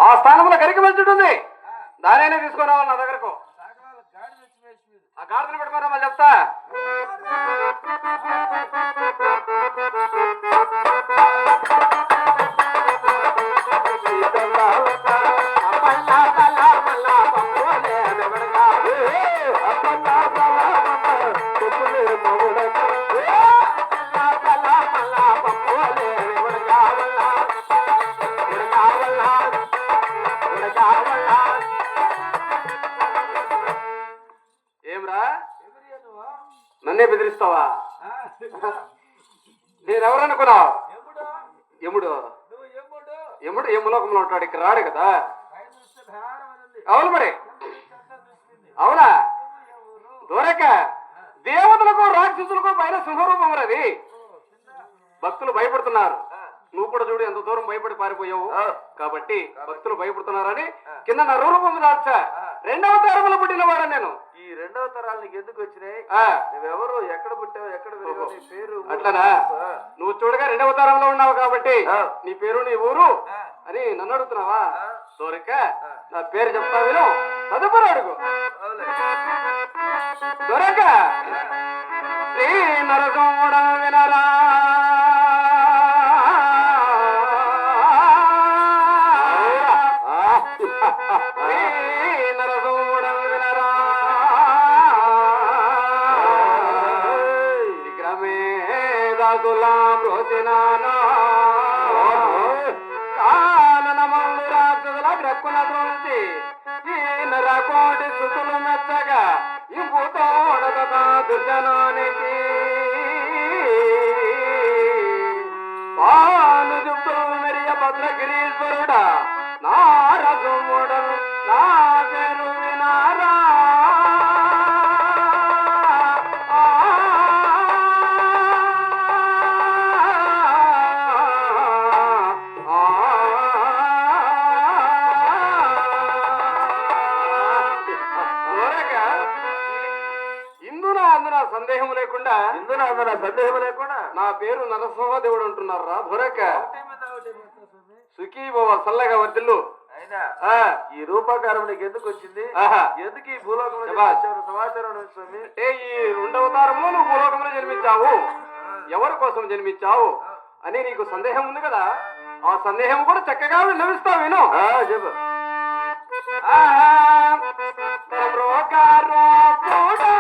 ఆ స్థానంలో కరికి మంచుంటుంది. దానైనా తీసుకొని రావాలి నా దగ్గరకు. ఆ గాడిదను పెట్టుకోరా మళ్ళీ చెప్తా. ఏమ్రా నన్నే బెదిరిస్తావా? నేనెవరనుకున్నావు? యముడు. యముడు యములోకంలో ఉంటాడు, ఇక్కడ రాడు కదా. అవును మరి. అవునా? దూరక దేవతలకు రాక్షసులకు పైన సింహరూపం అది. భక్తులు భయపడుతున్నారు. నువ్వు కూడా చూడు ఎంత దూరం భయపడి పారిపోయావు. కాబట్టి భక్తులు భయపడుతున్నారని కింద నా రూపం దాల్చా. రెండవ తరంలో పుట్టిన వాడు నేను. ఈ రెండవ తరాలు నీకు ఎందుకు వచ్చినాయి? నువ్వెవరు, ఎక్కడ పుట్టావు, ఎక్కడ పేరు? అట్లనా? నువ్వు చూడగా రెండవ తరంలో ఉన్నావు కాబట్టి నీ పేరు నీ ఊరు అని నన్ను అడుగుతున్నావా? దొరక నా పేరు చెప్తా విను, తదుపరి అడుగు. దొరక శ్రీ నరసింహుడ వినరా. కోటి సుతులు మెచ్చగా ఇంపు తోడక దుర్జనానికి పాను చుట్టూ మెరియ భద్రగిరీశ్వరుడా నారసుముడు నా పేరు వినారా. సందేహం లేకుండా నా పేరు నరసింహదేవుడు అంటున్నారు రా. భురక సుఖీభవ సల్లగా వర్దిల్లు. అయినా ఈ రూపాకారం నీకు ఎందుకు వచ్చింది? ఎందుకు ఈ భూలోకంలో సమాచారం స్వామి? అంటే ఈ రెండవ అవతారంలో నువ్వు భూలోకంలో జన్మించావు, ఎవరి కోసం జన్మించావు అని నీకు సందేహం ఉంది కదా. ఆ సందేహం కూడా చక్కగా విన్నవిస్తావు. విను. చెప్పు. కూడా